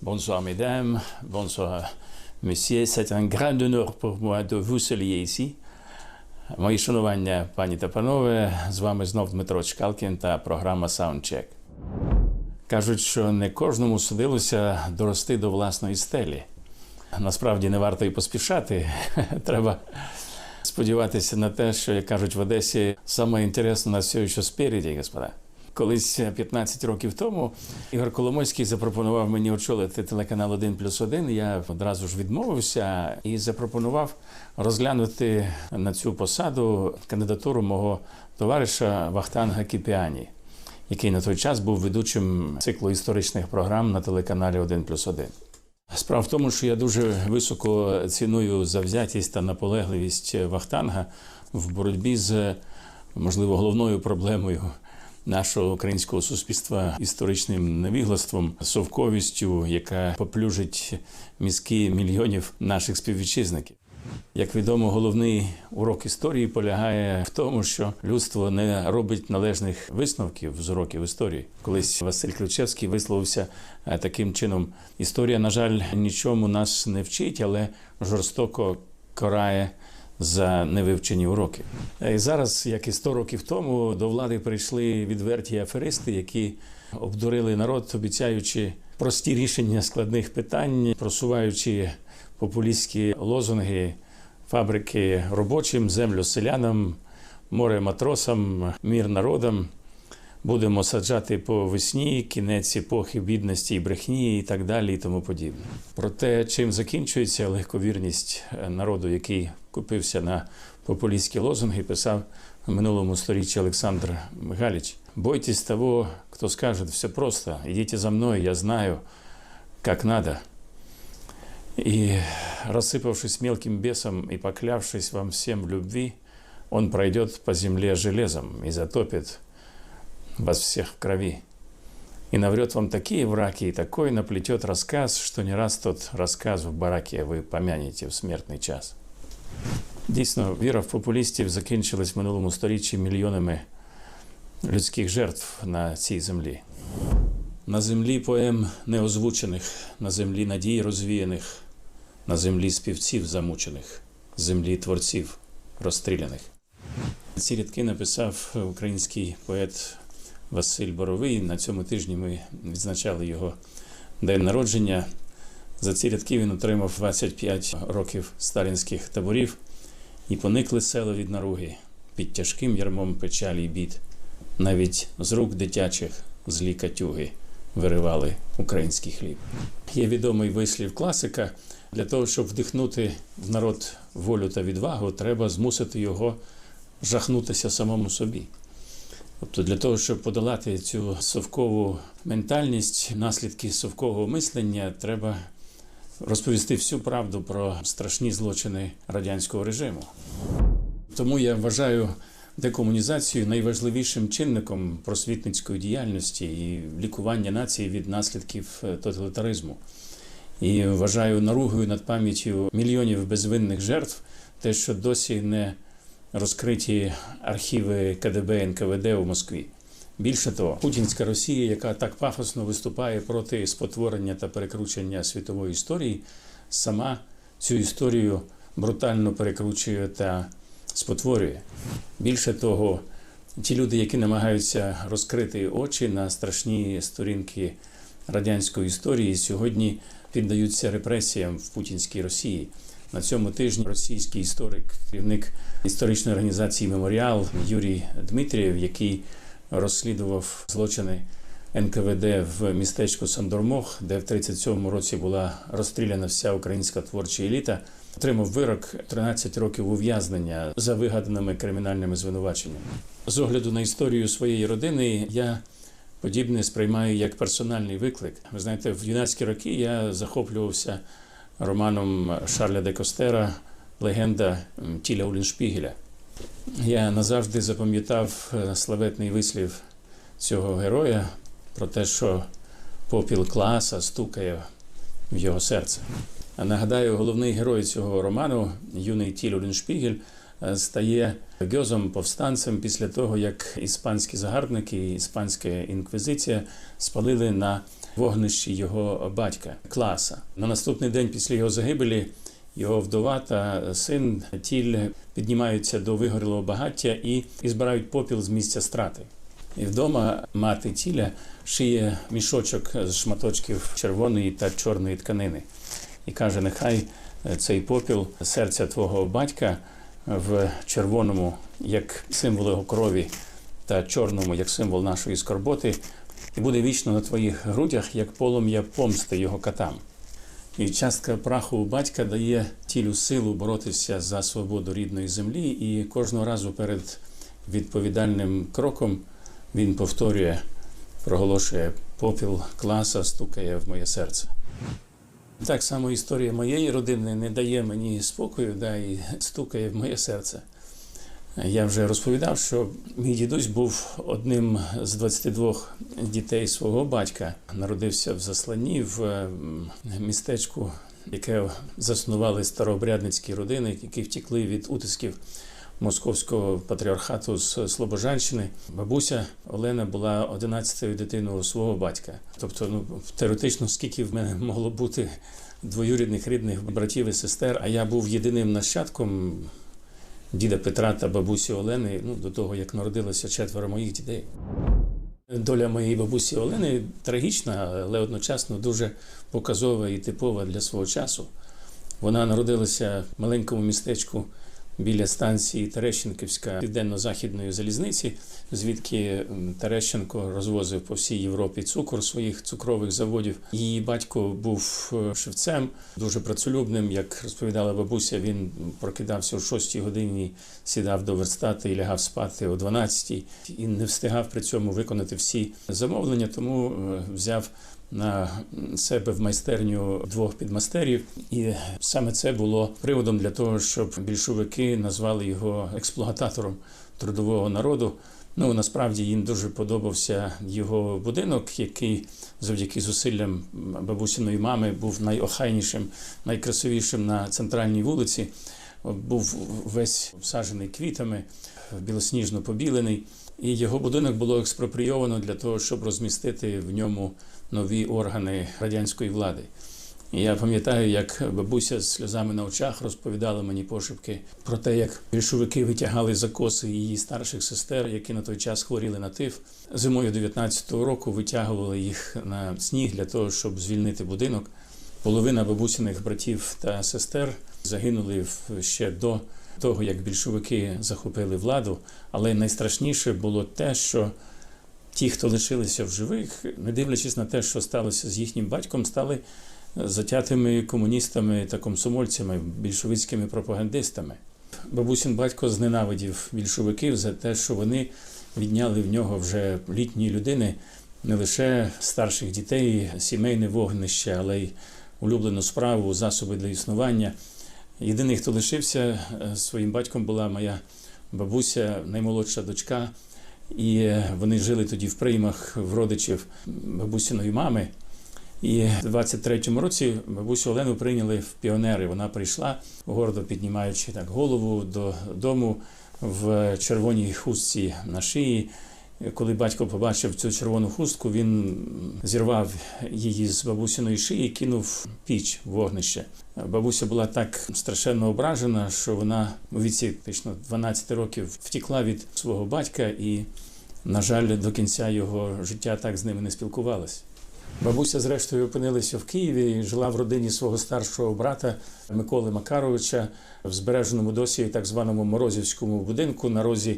Bonsoir mesdames, bonsoir messieurs. C'est un grand honneur pour moi de vous saluer ici. Мої шанування, пані та панове, з вами знов Дмитро Чкалкін та програма Soundcheck. Кажуть, що не кожному судилося дорости до власної стелі. Насправді не варто і поспішати. Треба сподіватися на те, що, як кажуть в Одесі, саме інтересно на все, що спереді, господа. Колись 15 років тому Ігор Коломойський запропонував мені очолити телеканал «1+1». Я одразу ж відмовився і запропонував розглянути на цю посаду кандидатуру мого товариша Вахтанга Кіпіані, який на той час був ведучим циклу історичних програм на телеканалі «1+1». Справа в тому, що я дуже високо ціную завзятість та наполегливість Вахтанга в боротьбі з, можливо, головною проблемою нашого українського суспільства історичним невіглаством, совковістю, яка поплюжить мізки мільйонів наших співвітчизників. Як відомо, головний урок історії полягає в тому, що людство не робить належних висновків з уроків історії. Колись Василь Ключевський висловився таким чином: історія, на жаль, нічому нас не вчить, але жорстоко карає за невивчені уроки. І зараз, як і 100 років тому, до влади прийшли відверті аферисти, які обдурили народ, обіцяючи прості рішення складних питань, просуваючи популістські лозунги: фабрики робочим, землю селянам, море матросам, мир народам, будемо саджати по весні, кінець епохи бідності і брехні і так далі і тому подібне. Про те, чим закінчується легковірність народу, який купився на популістські лозунги, писав в минулому сторіччі Олександр Галич. «Бойтесь того, кто скажет: все просто, идите за мной, я знаю, как надо. И, рассыпавшись мелким бесом и поклявшись вам всем в любви, он пройдет по земле железом и затопит вас всех в крови. И наврет вам такие враки, и такой наплетет рассказ, что не раз тот рассказ в бараке вы помянете в смертний час». Дійсно, віра в популістів закінчилась в минулому сторіччі мільйонами людських жертв на цій землі. На землі поем неозвучених, на землі надій розвіяних, на землі співців замучених, землі творців розстріляних. Ці рядки написав український поет Василь Боровий. На цьому тижні ми відзначали його день народження. За ці рядки він отримав 25 років сталінських таборів. І поникли села від наруги під тяжким ярмом печалі й бід. Навіть з рук дитячих злі катюги виривали український хліб. Є відомий вислів класика: для того, щоб вдихнути в народ волю та відвагу, треба змусити його жахнутися самому собі. Тобто для того, щоб подолати цю совкову ментальність, наслідки совкового мислення, треба розповісти всю правду про страшні злочини радянського режиму. Тому я вважаю декомунізацію найважливішим чинником просвітницької діяльності і лікування нації від наслідків тоталітаризму. І вважаю наругою над пам'яттю мільйонів безвинних жертв те, що досі не розкриті архіви КДБ, НКВД у Москві. Більше того, путінська Росія, яка так пафосно виступає проти спотворення та перекручення світової історії, сама цю історію брутально перекручує та спотворює. Більше того, ті люди, які намагаються розкрити очі на страшні сторінки радянської історії, сьогодні піддаються репресіям в путінській Росії. На цьому тижні російський історик, керівник історичної організації «Меморіал» Юрій Дмитрієв, який розслідував злочини НКВД в містечку Сандормох, де в 1937 році була розстріляна вся українська творча еліта, отримав вирок 13 років ув'язнення за вигаданими кримінальними звинуваченнями. З огляду на історію своєї родини, я подібне сприймаю як персональний виклик. Ви знаєте, в юнацькі роки я захоплювався романом Шарля де Костера «Легенда Тіля Улліншпігеля». Я назавжди запам'ятав славетний вислів цього героя про те, що попіл класа стукає в його серце. А нагадаю, головний герой цього роману, юний Тіль Улліншпігель, стає гьозом, повстанцем після того, як іспанські загарбники і іспанська інквізиція спалили на вогнищі його батька Класа. На наступний день після його загибелі його вдова та син Тіль піднімаються до вигорілого багаття і збирають попіл з місця страти. І вдома мати Тіля шиє мішочок з шматочків червоної та чорної тканини. І каже, нехай цей попіл серця твого батька в червоному, як символ його крові, та чорному, як символ нашої скорботи, і буде вічно на твоїх грудях, як полум'я помсти його катам. І частка праху батька дає Тілю силу боротися за свободу рідної землі, і кожного разу перед відповідальним кроком він повторює, проголошує: попіл Класа стукає в моє серце. Так само історія моєї родини не дає мені спокою, і стукає в моє серце. Я вже розповідав, що мій дідусь був одним з 22 дітей свого батька. Народився в Засланні, в містечку, яке заснували старообрядницькі родини, які втекли від утисків Московського патріархату з Слобожанщини. Бабуся Олена була 11-ю дитиною свого батька. Тобто, теоретично, скільки в мене могло бути двоюрідних рідних братів і сестер, а я був єдиним нащадком діда Петра та бабусі Олени, до того, як народилося 4 моїх дітей. Доля моєї бабусі Олени трагічна, але одночасно дуже показова і типова для свого часу. Вона народилася в маленькому містечку біля станції Терещенківська Південно-Західної залізниці, звідки Терещенко розвозив по всій Європі цукор своїх цукрових заводів. Її батько був шевцем, дуже працелюбним. Як розповідала бабуся, він прокидався о 6 годині, сідав до верстати і лягав спати о 12, і не встигав при цьому виконати всі замовлення, тому взяв на себе в майстерню 2 підмастерів. І саме це було приводом для того, щоб більшовики назвали його експлуататором трудового народу. Насправді їм дуже подобався його будинок, який завдяки зусиллям бабусиної мами був найохайнішим, найкрасивішим на центральній вулиці. Був весь всаджений квітами, білосніжно побілений. І його будинок було експропрійовано для того, щоб розмістити в ньому нові органи радянської влади. І я пам'ятаю, як бабуся з сльозами на очах розповідала мені пошепки про те, як більшовики витягали за коси її старших сестер, які на той час хворіли на тиф. Зимою 19-го року витягували їх на сніг для того, щоб звільнити будинок. Половина бабусиних братів та сестер загинули ще до того, як більшовики захопили владу. Але найстрашніше було те, що ті, хто лишилися в живих, не дивлячись на те, що сталося з їхнім батьком, стали затятими комуністами та комсомольцями, більшовицькими пропагандистами. Бабусин батько зненавидів більшовиків за те, що вони відняли в нього вже літньої людини не лише старших дітей, сімейне вогнище, але й улюблену справу, засоби для існування. Єдиний, хто лишився своїм батьком, була моя бабуся, наймолодша дочка. І вони жили тоді в приймах в родичів бабусиної мами. І в 23-му році бабусю Олену прийняли в піонери. Вона прийшла, гордо піднімаючи голову додому в червоній хустці на шиї. Коли батько побачив цю червону хустку, він зірвав її з бабусиної шиї і кинув в піч, в вогнище. Бабуся була так страшенно ображена, що вона у віці 12 років втекла від свого батька і, на жаль, до кінця його життя так з ними не спілкувалась. Бабуся, зрештою, опинилася в Києві і жила в родині свого старшого брата Миколи Макаровича в збереженому досі так званому Морозівському будинку на розі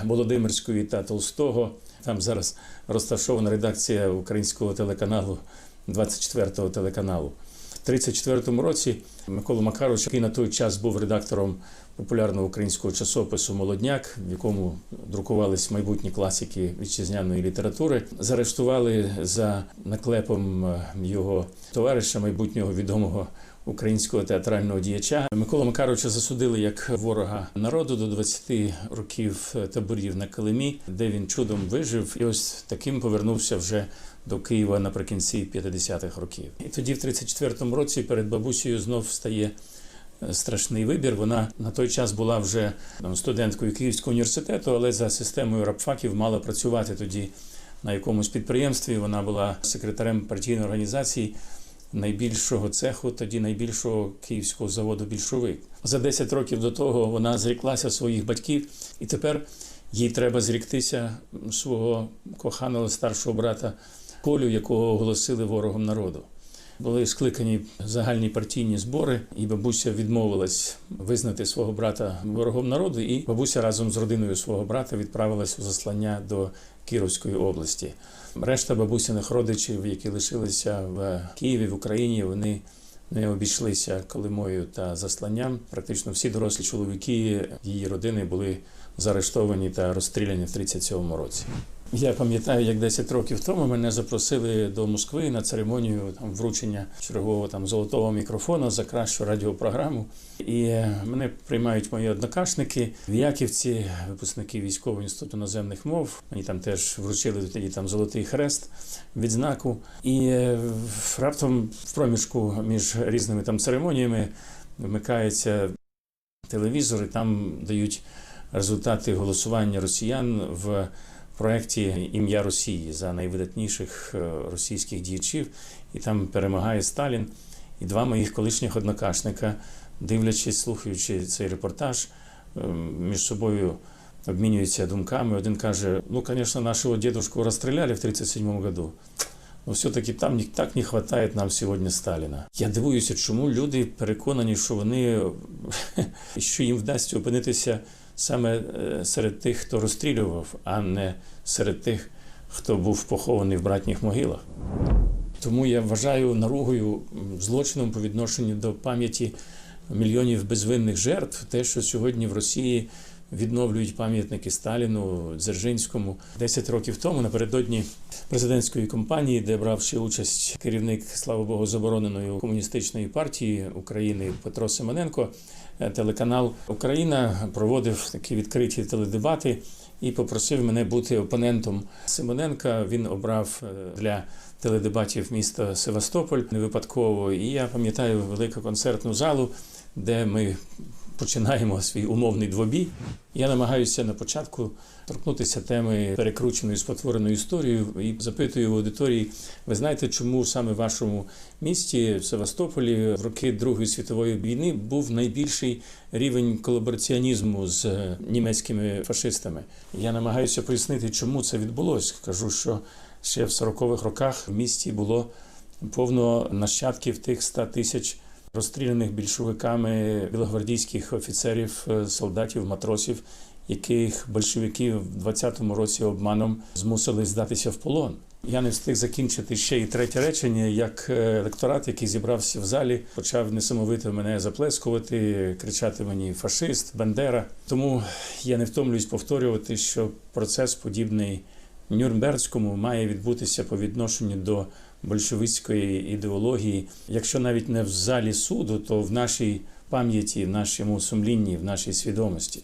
Володимирської та Толстого. Там зараз розташована редакція українського телеканалу, 24-го телеканалу. В 1934 році Микола Макарович, який на той час був редактором популярного українського часопису «Молодняк», в якому друкувались майбутні класики вітчизняної літератури, заарештували за наклепом його товариша, майбутнього відомого українського театрального діяча. Миколу Макаровича засудили як ворога народу до 20 років таборів на Килимі, де він чудом вижив. І ось таким повернувся вже до Києва наприкінці 50-х років. І тоді, в 1934 році, перед бабусею знов стає страшний вибір. Вона на той час була вже студенткою Київського університету, але за системою рабфаків мала працювати тоді на якомусь підприємстві. Вона була секретарем партійної організації найбільшого цеху, тоді найбільшого київського заводу «Більшовик». За 10 років до того вона зріклася своїх батьків, і тепер їй треба зріктися свого коханого старшого брата Колю, якого оголосили ворогом народу. Були скликані загальні партійні збори, і бабуся відмовилась визнати свого брата ворогом народу, і бабуся разом з родиною свого брата відправилась у заслання до Кіровської області. Решта бабусиних родичів, які лишилися в Києві, в Україні, вони не обійшлися Колимою та засланням. Практично всі дорослі чоловіки її родини були заарештовані та розстріляні в 1937 році. Я пам'ятаю, як 10 років тому мене запросили до Москви на церемонію вручення чергового золотого мікрофона за кращу радіопрограму. І мене приймають мої однокашники, віяківці, випускники Військового інституту іноземних мов. Мені там теж вручили тоді Золотий Хрест, відзнаку. І раптом в проміжку між різними церемоніями вмикається телевізор, і там дають результати голосування росіян в проєкті «Ім'я Росії» за найвидатніших російських діячів. І там перемагає Сталін. І два моїх колишніх однокашника, дивлячись, слухаючи цей репортаж, між собою обмінюються думками. Один каже: ну, звісно, нашого дедушку розстріляли в 1937 году, но все-таки там так не вистачає нам сьогодні Сталіна. Я дивуюся, чому люди переконані, що їм вдасться опинитися саме серед тих, хто розстрілював, а не серед тих, хто був похований в братніх могилах. Тому я вважаю наругою, злочином по відношенню до пам'яті мільйонів безвинних жертв те, що сьогодні в Росії відновлюють пам'ятники Сталіну, Дзержинському. 10 років тому, напередодні президентської кампанії, де брав ще участь керівник, слава Богу, забороненої комуністичної партії України Петро Симоненко, телеканал «Україна» проводив такі відкриті теледебати і попросив мене бути опонентом Симоненка. Він обрав для теледебатів місто Севастополь не випадково. І я пам'ятаю велику концертну залу, де ми починаємо свій умовний двобій. Я намагаюся на початку торкнутися теми перекрученої, спотвореної історії і запитую в аудиторії: ви знаєте, чому саме в вашому місті, в Севастополі, в роки Другої світової війни був найбільший рівень колабораціонізму з німецькими фашистами? Я намагаюся пояснити, чому це відбулося. Кажу, що ще в 40-х роках в місті було повно нащадків тих 100 тисяч розстріляних більшовиками білогвардійських офіцерів, солдатів, матросів, яких большевики в 20-му році обманом змусили здатися в полон. Я не встиг закінчити ще і третє речення, як електорат, який зібрався в залі, почав несамовито мене заплескувати, кричати мені «фашист», «Бандера». Тому я не втомлююсь повторювати, що процес, подібний Нюрнберзькому, має відбутися по відношенню до большевицької ідеології, якщо навіть не в залі суду, то в нашій пам'яті, в нашому сумлінні, в нашій свідомості.